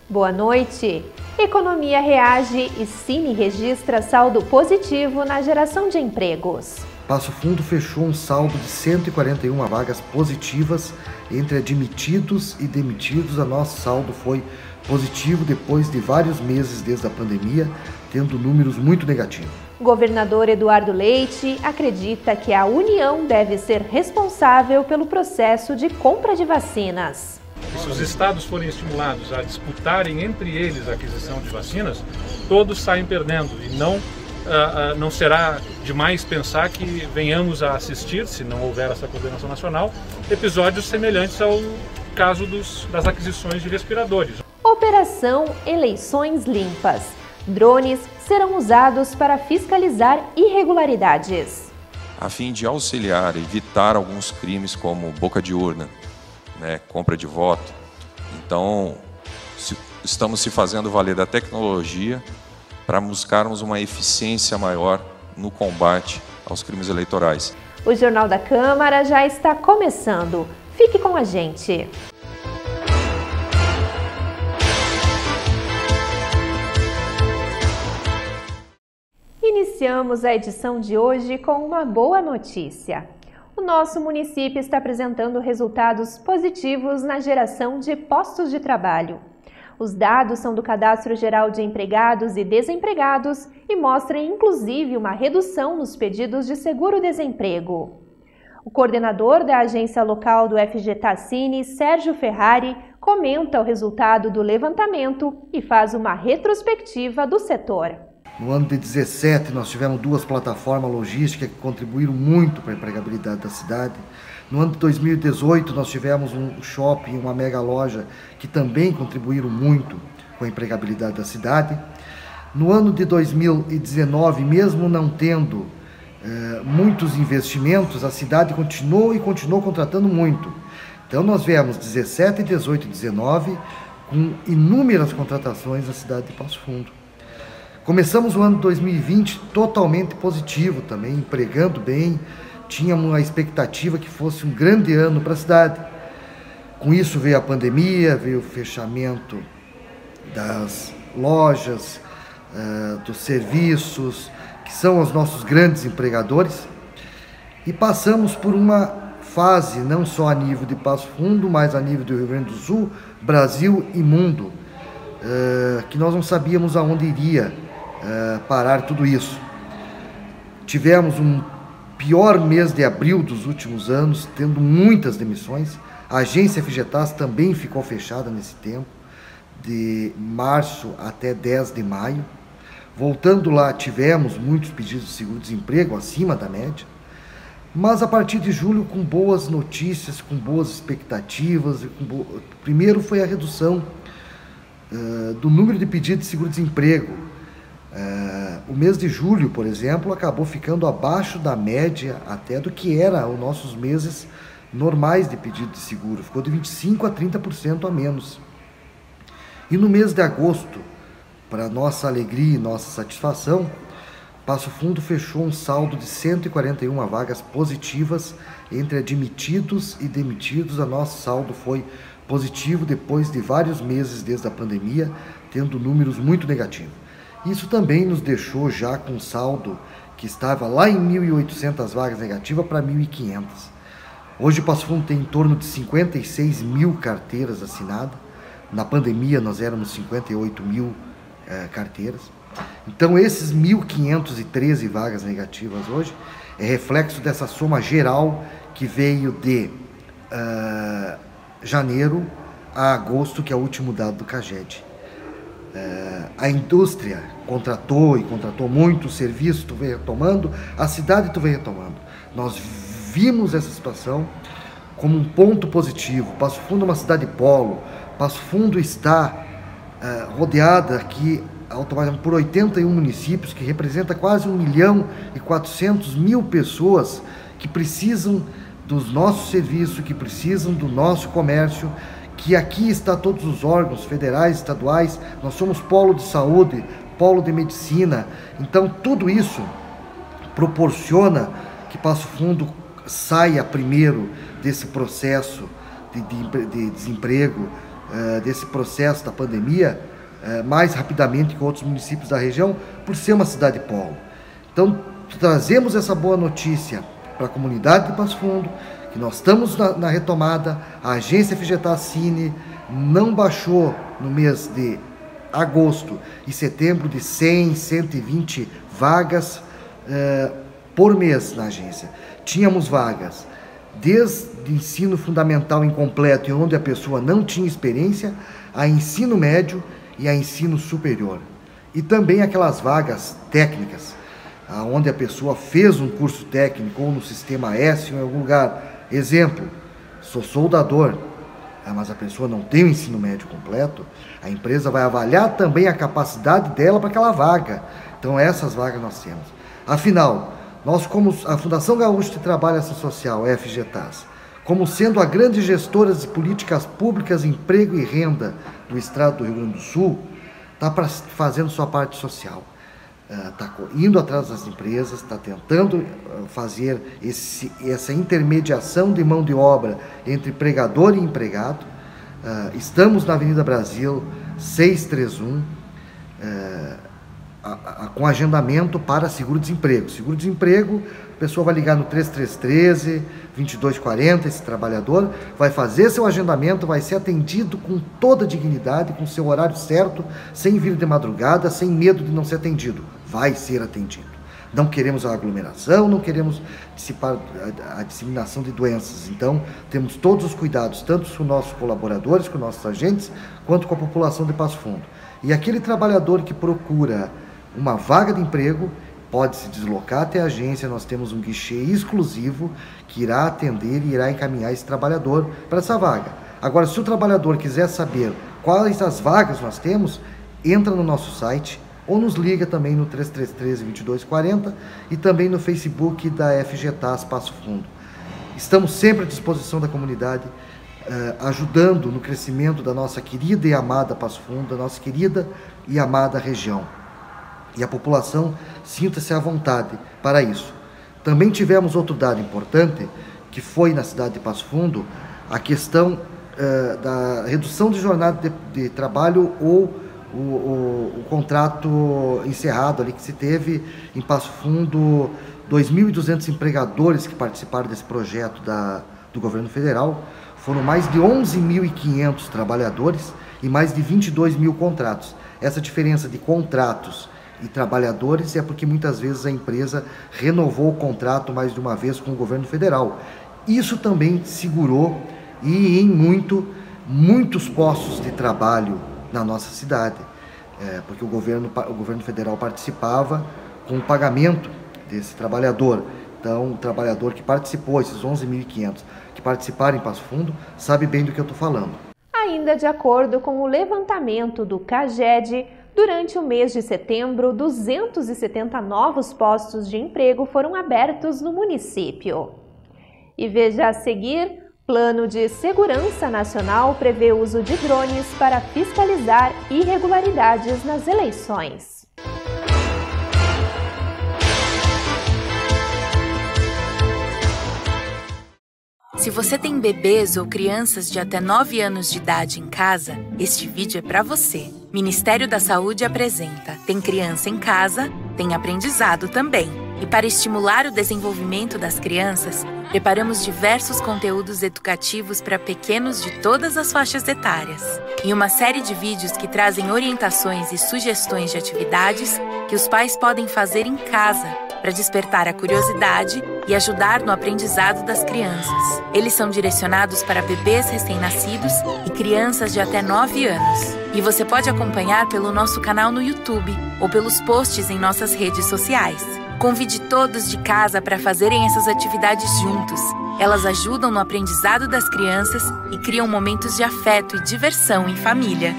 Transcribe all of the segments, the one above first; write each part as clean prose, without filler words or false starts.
Boa noite! Economia reage e Cine registra saldo positivo na geração de empregos. Passo Fundo fechou um saldo de 141 vagas positivas entre admitidos e demitidos. O nosso saldo foi positivo depois de vários meses desde a pandemia, tendo números muito negativos. O governador Eduardo Leite acredita que a União deve ser responsável pelo processo de compra de vacinas. Se os estados forem estimulados a disputarem entre eles a aquisição de vacinas, todos saem perdendo e não será demais pensar que venhamos a assistir, se não houver essa coordenação nacional, episódios semelhantes ao caso das aquisições de respiradores. Operação Eleições Limpas. Drones serão usados para fiscalizar irregularidades. A fim de auxiliar, evitar alguns crimes como boca de urna, compra de voto. Então, estamos se fazendo valer da tecnologia para buscarmos uma eficiência maior no combate aos crimes eleitorais. O Jornal da Câmara já está começando. Fique com a gente. Iniciamos a edição de hoje com uma boa notícia. O nosso município está apresentando resultados positivos na geração de postos de trabalho. Os dados são do Cadastro Geral de Empregados e Desempregados e mostram, inclusive, uma redução nos pedidos de seguro-desemprego. O coordenador da agência local do FGTA Cine, Sérgio Ferrari, comenta o resultado do levantamento e faz uma retrospectiva do setor. No ano de 2017, nós tivemos 2 plataformas logísticas que contribuíram muito para a empregabilidade da cidade. No ano de 2018, nós tivemos um shopping e uma mega loja que também contribuíram muito com a empregabilidade da cidade. No ano de 2019, mesmo não tendo muitos investimentos, a cidade continuou contratando muito. Então nós viemos 17, 18 e 19 com inúmeras contratações na cidade de Passo Fundo. Começamos o ano de 2020 totalmente positivo também, empregando bem. Tínhamos a expectativa que fosse um grande ano para a cidade. Com isso veio a pandemia, veio o fechamento das lojas, dos serviços, que são os nossos grandes empregadores. E passamos por uma fase, não só a nível de Passo Fundo, mas a nível do Rio Grande do Sul, Brasil e mundo, que nós não sabíamos aonde iria parar tudo isso. Tivemos um pior mês de abril dos últimos anos, tendo muitas demissões. A agência FGTAS também ficou fechada nesse tempo, de março até 10 de maio. Voltando lá, tivemos muitos pedidos de seguro-desemprego, acima da média. Mas a partir de julho, com boas notícias, com boas expectativas. Primeiro foi a redução do número de pedidos de seguro-desemprego. O mês de julho, por exemplo, acabou ficando abaixo da média até do que era os nossos meses normais de pedido de seguro. Ficou de 25% a 30% a menos. E no mês de agosto, para nossa alegria e nossa satisfação, Passo Fundo fechou um saldo de 141 vagas positivas entre admitidos e demitidos. O nosso saldo foi positivo depois de vários meses desde a pandemia, tendo números muito negativos. Isso também nos deixou já com um saldo que estava lá em 1.800 vagas negativas para 1.500. Hoje o Passo Fundo tem em torno de 56 mil carteiras assinadas. Na pandemia nós éramos 58 mil carteiras. Então esses 1.513 vagas negativas hoje é reflexo dessa soma geral que veio de janeiro a agosto, que é o último dado do CAGED. A indústria contratou muito, o serviço tu vem retomando, a cidade tu vem retomando. Nós vimos essa situação como um ponto positivo. Passo Fundo é uma cidade polo. Passo Fundo está rodeada aqui por 81 municípios, que representa quase 1.400.000 pessoas que precisam dos nossos serviços, que precisam do nosso comércio, que aqui está todos os órgãos federais, estaduais. Nós somos polo de saúde, polo de medicina. Então tudo isso proporciona que Passo Fundo saia primeiro desse processo de desemprego desse processo da pandemia mais rapidamente que outros municípios da região, por ser uma cidade polo. Então, trazemos essa boa notícia para a comunidade de Passo Fundo, que nós estamos na retomada. A agência FGTAS Cine não baixou no mês de agosto e setembro de 100, 120 vagas por mês na agência. Tínhamos vagas desde ensino fundamental incompleto e onde a pessoa não tinha experiência, a ensino médio e a ensino superior. E também aquelas vagas técnicas, onde a pessoa fez um curso técnico ou no Sistema S ou em algum lugar. Exemplo, sou soldador, mas a pessoa não tem o ensino médio completo, a empresa vai avaliar também a capacidade dela para aquela vaga. Então essas vagas nós temos. Afinal, nós, como a Fundação Gaúcha de Trabalho e Ação Social, FGTAS, como sendo a grande gestora de políticas públicas, emprego e renda do estado do Rio Grande do Sul, está fazendo sua parte social. Está indo atrás das empresas, está tentando fazer essa intermediação de mão de obra entre empregador e empregado. Estamos na Avenida Brasil 631, com agendamento para seguro-desemprego. Seguro-desemprego, a pessoa vai ligar no 3313-2240, esse trabalhador vai fazer seu agendamento, vai ser atendido com toda dignidade, com seu horário certo, sem vir de madrugada, sem medo de não ser atendido. Vai ser atendido. Não queremos a aglomeração, não queremos a disseminação de doenças. Então, temos todos os cuidados, tanto com nossos colaboradores, com nossos agentes, quanto com a população de Passo Fundo. E aquele trabalhador que procura uma vaga de emprego pode se deslocar até a agência. Nós temos um guichê exclusivo que irá atender e irá encaminhar esse trabalhador para essa vaga. Agora, se o trabalhador quiser saber quais as vagas nós temos, entra no nosso site ou nos liga também no 3313-2240 e também no Facebook da FGTAS Passo Fundo. Estamos sempre à disposição da comunidade, ajudando no crescimento da nossa querida e amada Passo Fundo, da nossa querida e amada região. E a população sinta-se à vontade para isso. Também tivemos outro dado importante, que foi na cidade de Passo Fundo, a questão da redução de jornada de trabalho ou o contrato encerrado ali que se teve em Passo Fundo. 2.200 empregadores que participaram desse projeto do governo federal, foram mais de 11.500 trabalhadores e mais de 22 mil contratos. Essa diferença de contratos e trabalhadores é porque muitas vezes a empresa renovou o contrato mais de uma vez com o governo federal. Isso também segurou e em muitos postos de trabalho na nossa cidade, porque o governo federal participava com o pagamento desse trabalhador. Então, o trabalhador que participou, esses 11.500 que participaram em Passo Fundo, sabe bem do que eu estou falando. Ainda de acordo com o levantamento do CAGED, durante o mês de setembro, 270 novos postos de emprego foram abertos no município. E veja a seguir, Plano de Segurança Nacional prevê o uso de drones para fiscalizar irregularidades nas eleições. Se você tem bebês ou crianças de até 9 anos de idade em casa, este vídeo é para você. Ministério da Saúde apresenta Tem Criança em Casa, tem aprendizado também. E para estimular o desenvolvimento das crianças, preparamos diversos conteúdos educativos para pequenos de todas as faixas etárias. E uma série de vídeos que trazem orientações e sugestões de atividades que os pais podem fazer em casa, para despertar a curiosidade e ajudar no aprendizado das crianças. Eles são direcionados para bebês recém-nascidos e crianças de até 9 anos. E você pode acompanhar pelo nosso canal no YouTube ou pelos posts em nossas redes sociais. Convide todos de casa para fazerem essas atividades juntos. Elas ajudam no aprendizado das crianças e criam momentos de afeto e diversão em família.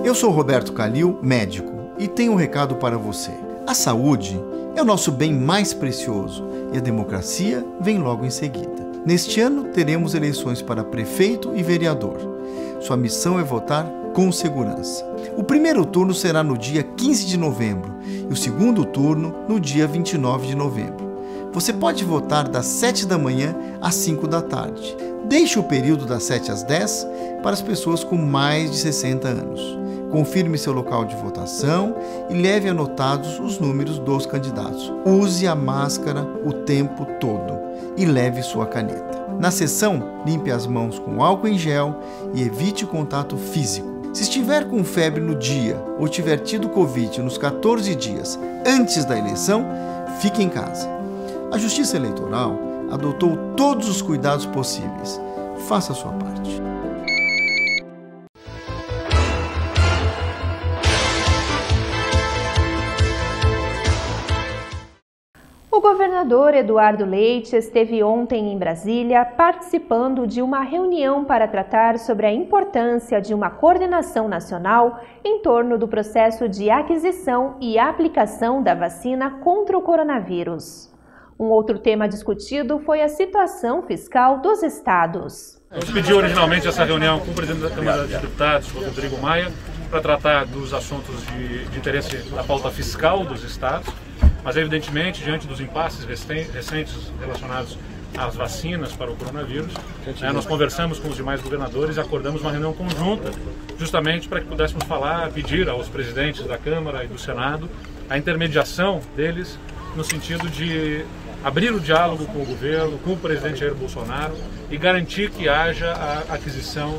Eu sou Roberto Calil, médico, e tenho um recado para você. A saúde é o nosso bem mais precioso e a democracia vem logo em seguida. Neste ano, teremos eleições para prefeito e vereador. Sua missão é votar com segurança. O primeiro turno será no dia 15 de novembro e o segundo turno no dia 29 de novembro. Você pode votar das 7 da manhã às 5 da tarde. Deixe o período das 7 às 10 para as pessoas com mais de 60 anos. Confirme seu local de votação e leve anotados os números dos candidatos. Use a máscara o tempo todo e leve sua caneta. Na sessão, limpe as mãos com álcool em gel e evite o contato físico. Se estiver com febre no dia ou tiver tido Covid nos 14 dias antes da eleição, fique em casa. A Justiça Eleitoral adotou todos os cuidados possíveis. Faça a sua parte. O governador Eduardo Leite esteve ontem em Brasília participando de uma reunião para tratar sobre a importância de uma coordenação nacional em torno do processo de aquisição e aplicação da vacina contra o coronavírus. Um outro tema discutido foi a situação fiscal dos estados. A gente pediu originalmente essa reunião com o presidente da Câmara de Deputados, o Rodrigo Maia, para tratar dos assuntos de interesse da pauta fiscal dos estados. Mas, evidentemente, diante dos impasses recentes relacionados às vacinas para o coronavírus, nós conversamos com os demais governadores e acordamos uma reunião conjunta, justamente para que pudéssemos pedir aos presidentes da Câmara e do Senado a intermediação deles no sentido de abrir o diálogo com o governo, com o presidente Jair Bolsonaro e garantir que haja a aquisição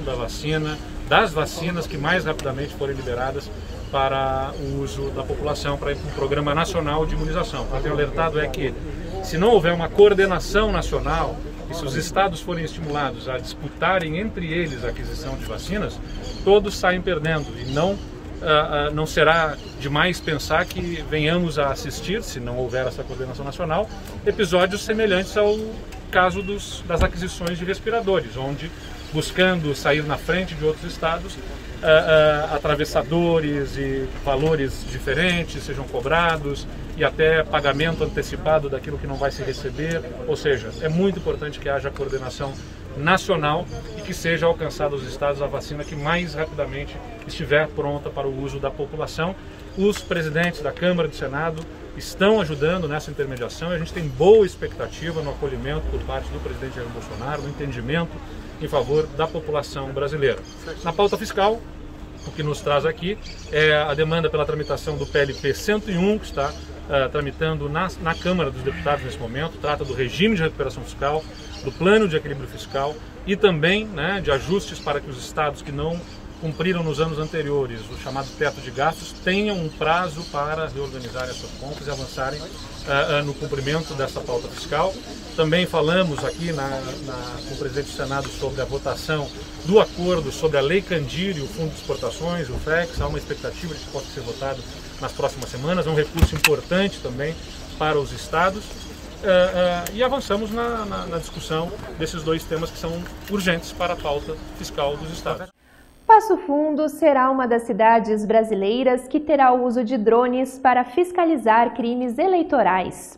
das vacinas que mais rapidamente forem liberadas para o uso da população, para um programa nacional de imunização. O que eu tenho alertado é que, se não houver uma coordenação nacional e se os estados forem estimulados a disputarem entre eles a aquisição de vacinas, todos saem perdendo e não será demais pensar que venhamos a assistir, se não houver essa coordenação nacional, episódios semelhantes ao caso das aquisições de respiradores, onde, buscando sair na frente de outros estados, atravessadores e valores diferentes sejam cobrados e até pagamento antecipado daquilo que não vai se receber. Ou seja, é muito importante que haja coordenação nacional e que seja alcançada aos estados a vacina que mais rapidamente estiver pronta para o uso da população. Os presidentes da Câmara e do Senado estão ajudando nessa intermediação e a gente tem boa expectativa no acolhimento por parte do presidente Jair Bolsonaro, no entendimento em favor da população brasileira. Na pauta fiscal, o que nos traz aqui é a demanda pela tramitação do PLP 101, que está tramitando na Câmara dos Deputados nesse momento. Trata do regime de recuperação fiscal, do plano de equilíbrio fiscal e também de ajustes para que os estados que não cumpriram nos anos anteriores o chamado teto de gastos tenham um prazo para reorganizar essas contas e avançarem no cumprimento dessa pauta fiscal. Também falamos aqui com o presidente do Senado sobre a votação do acordo sobre a Lei Candir e o Fundo de Exportações, o FEX. Há uma expectativa de que possa ser votado nas próximas semanas. É um recurso importante também para os estados. E avançamos na discussão desses dois temas que são urgentes para a pauta fiscal dos estados. Passo Fundo será uma das cidades brasileiras que terá o uso de drones para fiscalizar crimes eleitorais.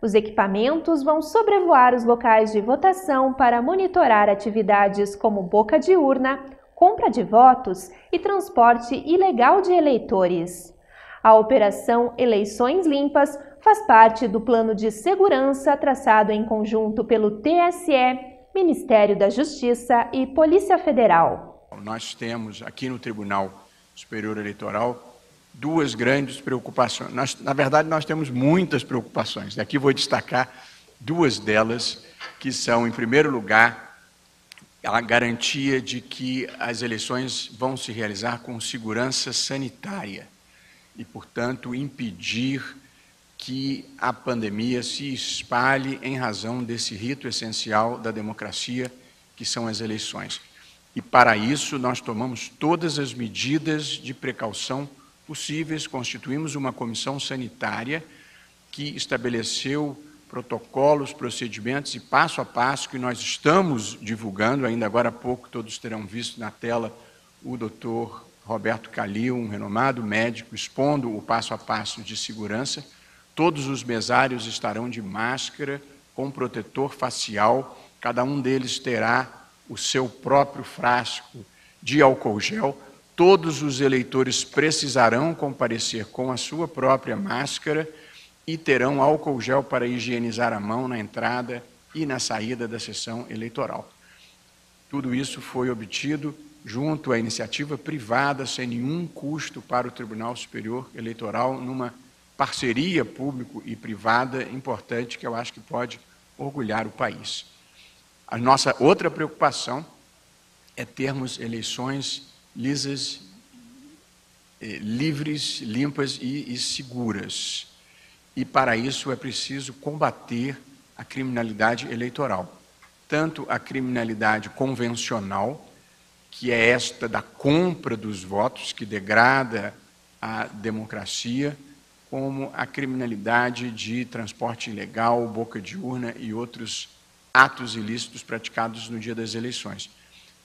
Os equipamentos vão sobrevoar os locais de votação para monitorar atividades como boca de urna, compra de votos e transporte ilegal de eleitores. A Operação Eleições Limpas faz parte do plano de segurança traçado em conjunto pelo TSE, Ministério da Justiça e Polícia Federal. Nós temos aqui no Tribunal Superior Eleitoral duas grandes preocupações. Na verdade, nós temos muitas preocupações. Aqui vou destacar duas delas, que são, em primeiro lugar, a garantia de que as eleições vão se realizar com segurança sanitária e, portanto, impedir que a pandemia se espalhe em razão desse rito essencial da democracia, que são as eleições. E, para isso, nós tomamos todas as medidas de precaução possíveis, constituímos uma comissão sanitária que estabeleceu protocolos, procedimentos e passo a passo que nós estamos divulgando. Ainda agora há pouco todos terão visto na tela o doutor Roberto Calil, um renomado médico, expondo o passo a passo de segurança. Todos os mesários estarão de máscara, com protetor facial, cada um deles terá o seu próprio frasco de álcool gel. Todos os eleitores precisarão comparecer com a sua própria máscara e terão álcool gel para higienizar a mão na entrada e na saída da sessão eleitoral. Tudo isso foi obtido junto à iniciativa privada, sem nenhum custo para o Tribunal Superior Eleitoral, numa parceria público e privada importante que eu acho que pode orgulhar o país. A nossa outra preocupação é termos eleições lisas, livres, limpas e seguras. E para isso é preciso combater a criminalidade eleitoral. Tanto a criminalidade convencional, que é esta da compra dos votos, que degrada a democracia, como a criminalidade de transporte ilegal, boca de urna e outros atos ilícitos praticados no dia das eleições.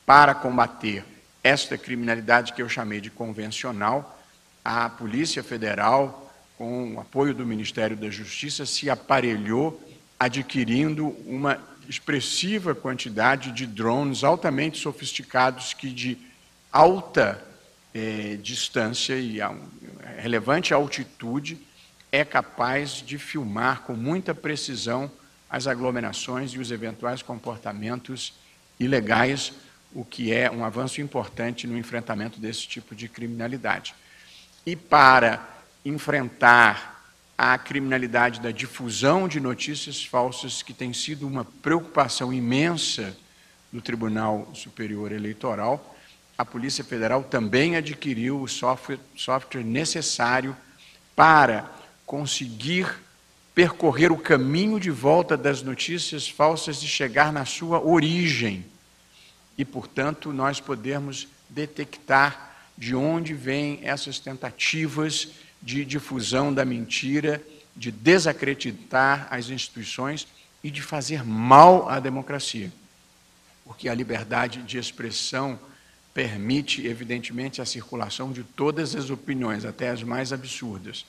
Para combater esta criminalidade que eu chamei de convencional, a Polícia Federal, com o apoio do Ministério da Justiça, se aparelhou adquirindo uma expressiva quantidade de drones altamente sofisticados que de alta distância e relevante altitude é capaz de filmar com muita precisão as aglomerações e os eventuais comportamentos ilegais, o que é um avanço importante no enfrentamento desse tipo de criminalidade. E para enfrentar a criminalidade da difusão de notícias falsas, que tem sido uma preocupação imensa do Tribunal Superior Eleitoral, a Polícia Federal também adquiriu o software necessário para conseguir percorrer o caminho de volta das notícias falsas e chegar na sua origem. E, portanto, nós podemos detectar de onde vêm essas tentativas de difusão da mentira, de desacreditar as instituições e de fazer mal à democracia. Porque a liberdade de expressão permite, evidentemente, a circulação de todas as opiniões, até as mais absurdas.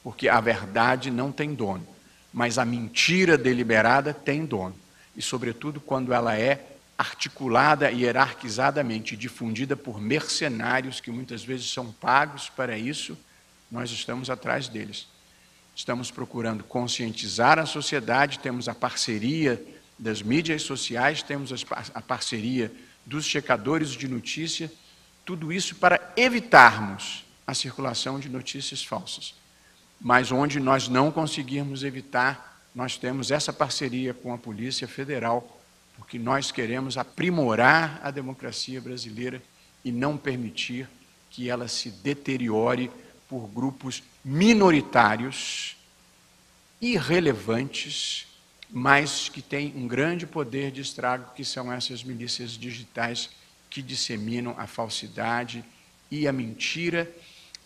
Porque a verdade não tem dono, mas a mentira deliberada tem dono. E, sobretudo, quando ela é articulada e hierarquizadamente difundida por mercenários que muitas vezes são pagos para isso, nós estamos atrás deles. Estamos procurando conscientizar a sociedade, temos a parceria das mídias sociais, temos a parceria dos checadores de notícia, tudo isso para evitarmos a circulação de notícias falsas. Mas onde nós não conseguirmos evitar, nós temos essa parceria com a Polícia Federal, porque nós queremos aprimorar a democracia brasileira e não permitir que ela se deteriore por grupos minoritários, irrelevantes, mas que têm um grande poder de estrago, que são essas milícias digitais que disseminam a falsidade e a mentira.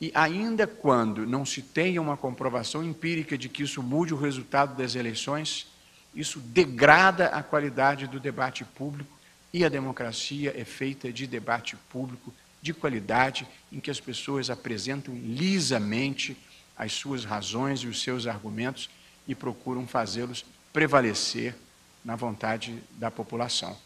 E ainda quando não se tenha uma comprovação empírica de que isso mude o resultado das eleições, isso degrada a qualidade do debate público, e a democracia é feita de debate público de qualidade, em que as pessoas apresentam lisamente as suas razões e os seus argumentos e procuram fazê-los prevalecer na vontade da população.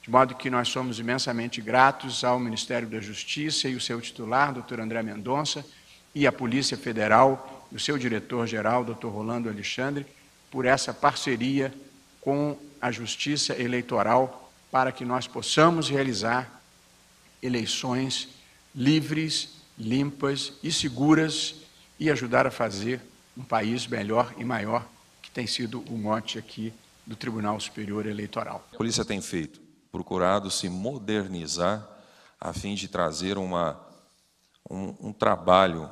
De modo que nós somos imensamente gratos ao Ministério da Justiça e o seu titular, Dr. André Mendonça, e à Polícia Federal, e o seu diretor-geral, Dr. Rolando Alexandre, por essa parceria com a Justiça Eleitoral para que nós possamos realizar eleições livres, limpas e seguras e ajudar a fazer um país melhor e maior, que tem sido o mote aqui do Tribunal Superior Eleitoral. A polícia tem feito, procurado se modernizar a fim de trazer um trabalho,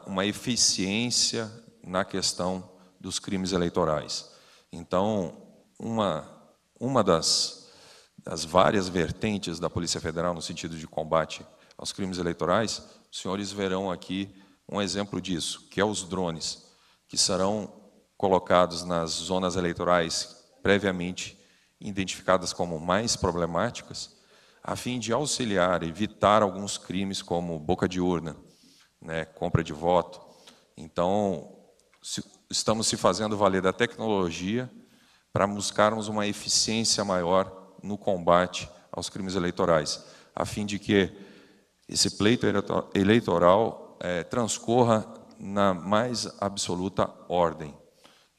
uma eficiência na questão dos crimes eleitorais. Então, uma das várias vertentes da Polícia Federal no sentido de combate aos crimes eleitorais, os senhores verão aqui um exemplo disso, que é os drones, que serão colocados nas zonas eleitorais previamente identificadas como mais problemáticas, a fim de auxiliar, evitar alguns crimes como boca de urna, né, compra de voto. Então, estamos se fazendo valer da tecnologia para buscarmos uma eficiência maior no combate aos crimes eleitorais, a fim de que esse pleito eleitoral transcorra na mais absoluta ordem.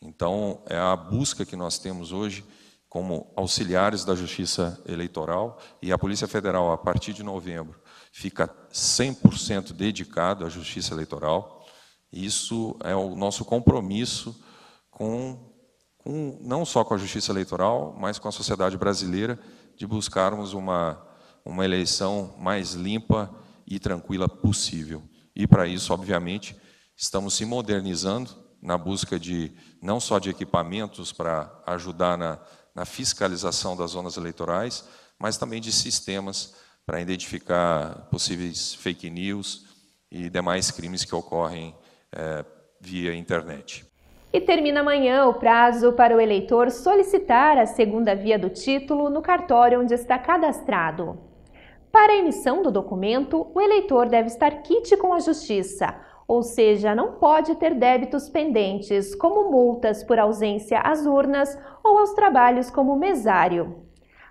Então, é a busca que nós temos hoje como auxiliares da Justiça Eleitoral, e a Polícia Federal, a partir de novembro, fica 100% dedicado à Justiça Eleitoral. Isso é o nosso compromisso não só com a Justiça Eleitoral, mas com a sociedade brasileira, de buscarmos uma eleição mais limpa e tranquila possível. E, para isso, obviamente, estamos se modernizando na busca não só de equipamentos para ajudar na fiscalização das zonas eleitorais, mas também de sistemas para identificar possíveis fake news e demais crimes que ocorrem via internet. E termina amanhã o prazo para o eleitor solicitar a segunda via do título no cartório onde está cadastrado. Para a emissão do documento, o eleitor deve estar quite com a Justiça, ou seja, não pode ter débitos pendentes, como multas por ausência às urnas ou aos trabalhos como mesário.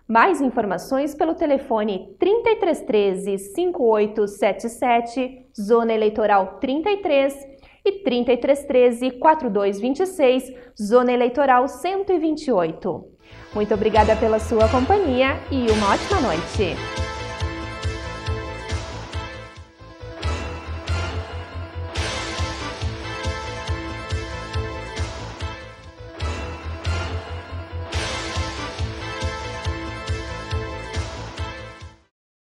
Mais informações pelo telefone 3313-5877, Zona Eleitoral 33, e 3313-4226, Zona Eleitoral 128. Muito obrigada pela sua companhia e uma ótima noite!